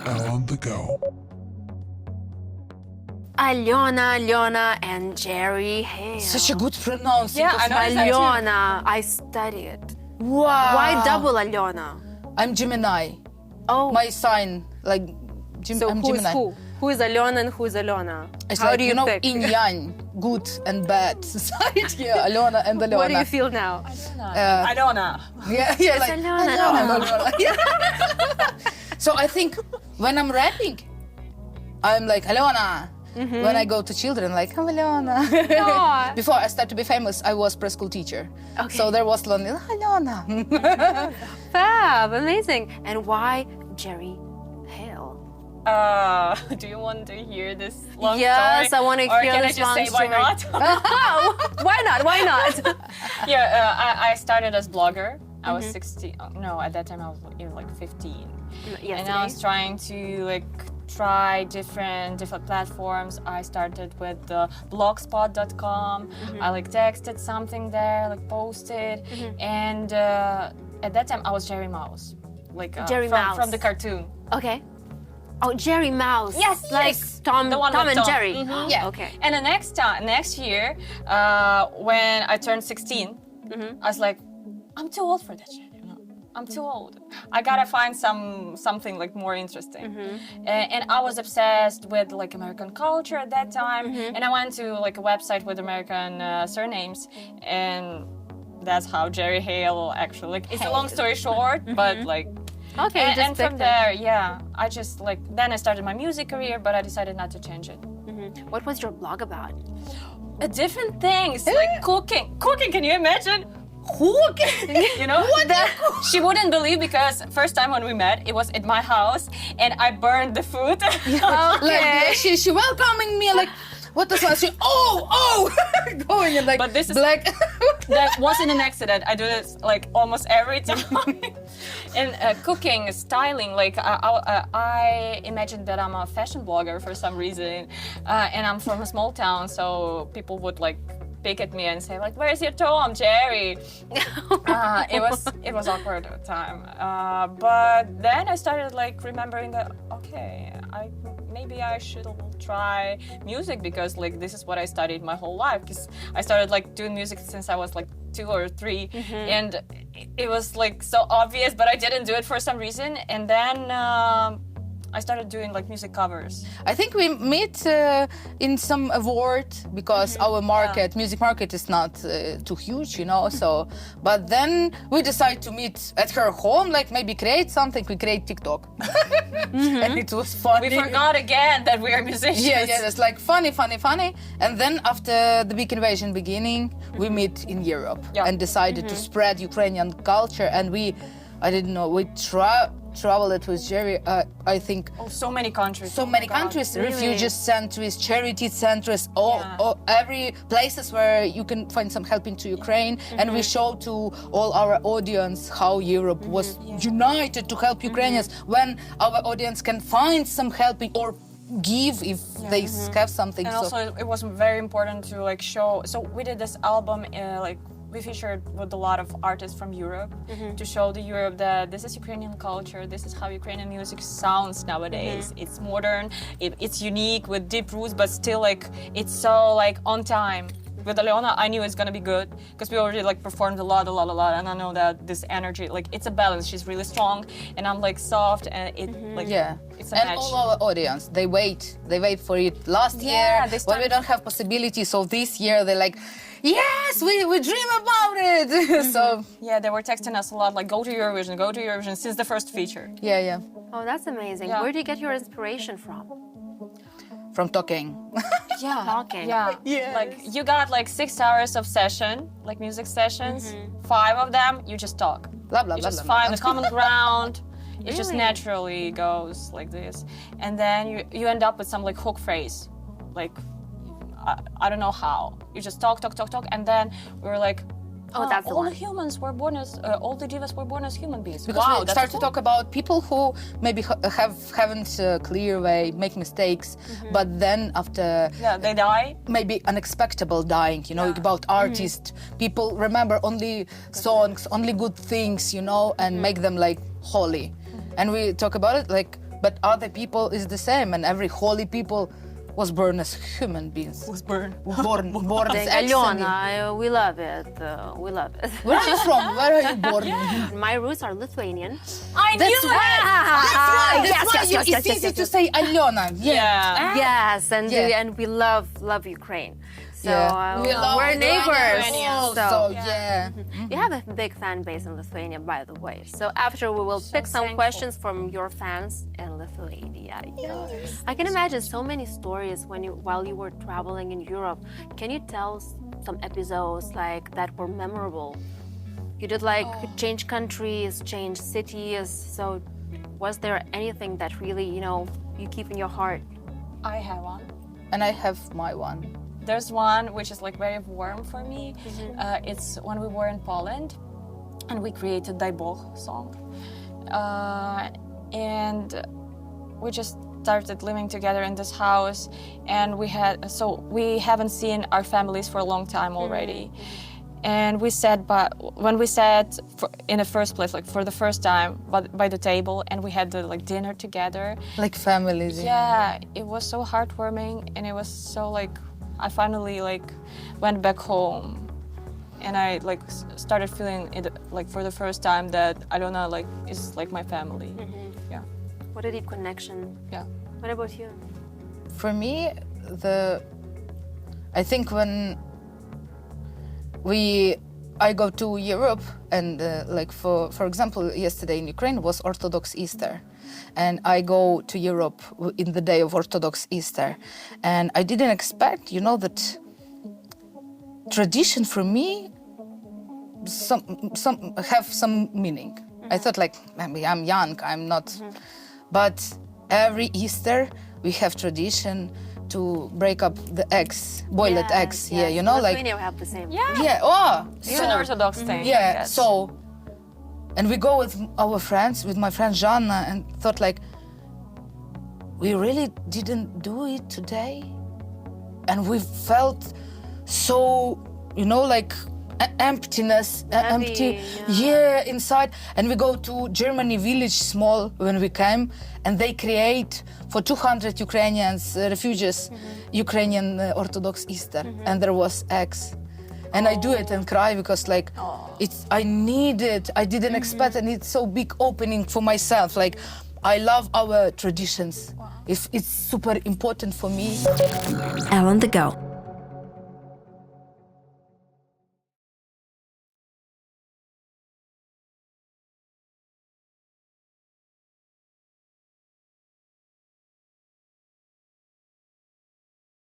Elle on the go. Alyona Alyona and Jerry Heil. Such a good pronouncing. Yeah, of I know. my- Alyona, I studied. Wow. Why double Alyona? I'm Gemini. Oh, My sign, like, so I'm who is Gemini. who? Who is Alyona and who is Alyona? It's How like, do you pick? yin yang, good and bad side. Yeah, Alyona and Alyona. What do you feel now? Alyona. Yeah, It's like Alyona. Alyona. Yeah. So I think when I'm rapping, I'm like Alyona. When I go to children, like, I'm Alyona. Aw. Before I started to be famous, I was preschool teacher. Okay. So there was lonely Alyona. Fab, amazing. And why Jerry Heil? Do you want to hear this long Yes, story? I want to Or hear can I this just long say story. why not? Why not? Why not? Yeah, I started as blogger. I was 16. No, at that time I was even like 15. And I was trying to like try different platforms. I started with blogspot.com. I like texted something there, like posted, and at that time I was Jerry Mouse, like Jerry Mouse. from the cartoon. Okay. Oh, Jerry Mouse. Yes, Like yes. Tom, The one Tom with and Tom. Jerry. Yeah. Okay. And the next year, when I turned 16, I was like, I'm too old for that shit. You know, I'm too old. I gotta find something like more interesting. And I was obsessed with like American culture at that time. And I went to like a website with American surnames, and that's how Jerry Heil actually. Like, it's a long story short, but like. Okay, you just And from picked there, yeah, I just like, then I started my music career, but I decided not to change it. What was your blog about? Different things, like cooking. Cooking, can you imagine? Cooking, you know? She wouldn't believe, because first time when we met, it was at my house, and I burned the food. Like, she welcoming me, like, what the fuck? She, going and like, But this is- black. That wasn't an accident. I do this like almost every time. And cooking, styling, like I imagined that I'm a fashion blogger for some reason, and I'm from a small town, so people would like pick at me and say like, "Where's your Tom, Jerry?" It was awkward at the time, but then I started like remembering that maybe I should try music, because like this is what I studied my whole life. Because I started like doing music since I was like 2 or 3, and it was like so obvious, but I didn't do it for some reason. And then I started doing like music covers. I think we meet in some award, because our market, music market, is not too huge, you know. So, but then we decide to meet at her home, like maybe create something. We create TikTok, and it was funny. We forgot again that we are musicians. Yeah, it's like funny. And then after the big invasion beginning, we meet in Europe and decided to spread Ukrainian culture. And we traveled with Jerry, I think, So many countries. so many countries, refugee centers, charity centers, all every places where you can find some help into Ukraine. And we show to all our audience how Europe was united to help Ukrainians, when our audience can find some helping or give if they have something. And also, it was very important to like show. So we did this album, like we featured with a lot of artists from Europe to show the Europe that this is Ukrainian culture. This is how Ukrainian music sounds nowadays. It's modern. It's unique with deep roots, but still like it's so like on time. With Alyona, I knew it's gonna be good, because we already like performed a lot, and I know that this energy, like it's a balance. She's really strong, and I'm like soft, and it like it's a and match. all our audience, they wait for it. Last year, they when we don't have possibility, so this year they're like, yes, we dream about it. So Yeah, they were texting us a lot, like go to Eurovision since the first feature. yeah, Oh, that's amazing. Yeah. Where do you get your inspiration from? from talking. Talking. Yeah. Like you got like 6 hours of session, like music sessions. 5 of them, you just talk. Blah blah You blah. just blah, find blah. a common ground. It just Really? naturally goes like this, and then you end up with some like hook phrase, like I don't know how. You just talk, and then we were like, Oh, that's the all one. the humans were born as all the divas were born as human beings. Because wow, we that's start cool. to talk about people who maybe haven't a clear way, make mistakes, but then after Yeah, they die. maybe unexpected dying, you know, about artists, people remember only songs, only good things, you know, and make them like holy. And we talk about it like, but other people is the same, and every holy people was born as human beings. Born. Born as Alyona, we love it. We love it. Where are you from? Where are you born? My roots are Lithuanian. I That's knew why. it! That's why it's easy to say Alyona. Yeah. Yes, and Yeah. and we love Ukraine. So We love we're neighbors. Lithuania. So So yeah. you have a big fan base in Lithuania, by the way. So after we will pick some thankful. questions from your fans in Lithuania. Yes. I can imagine so many stories while you were traveling in Europe. Can you tell some episodes like that were memorable? You did like change countries, change cities. So was there anything that really, you keep in your heart? I have one. And I have my one. There's one which is like very warm for me. It's when we were in Poland and we created Die Boh song. And we just started living together in this house, and we haven't seen our families for a long time already. And we sat, when we sat in the first place, like for the first time, by the table, and we had the dinner together. Like families. Yeah, it was so heartwarming, and it was so I finally went back home, and I started feeling it for the first time that Alyona is like my family. Yeah. What a deep connection. Yeah. What about you? For me, I think when I go to Europe, and for example, yesterday in Ukraine was Orthodox Easter, and I go to Europe in the day of Orthodox Easter, and I didn't expect, that tradition for me have some meaning. I thought maybe I'm young, I'm not, but every Easter we have tradition to break up the eggs, boiled eggs. Yes. Yeah, Lithuania have the same. Yeah. Yeah. Oh, It's an Orthodox thing. I yeah. guess. So, and we go with our friends, with my friend Jana, and thought we really didn't do it today, and we felt so, emptiness, empty, inside. And we go to Germany village small when we came, and they create for 200 Ukrainians, refugees, Ukrainian Orthodox Easter, and there was eggs. And I do it and cry because I need it. I didn't expect, and it's so big opening for myself. I love our traditions. It's super important for me. Elle on the go.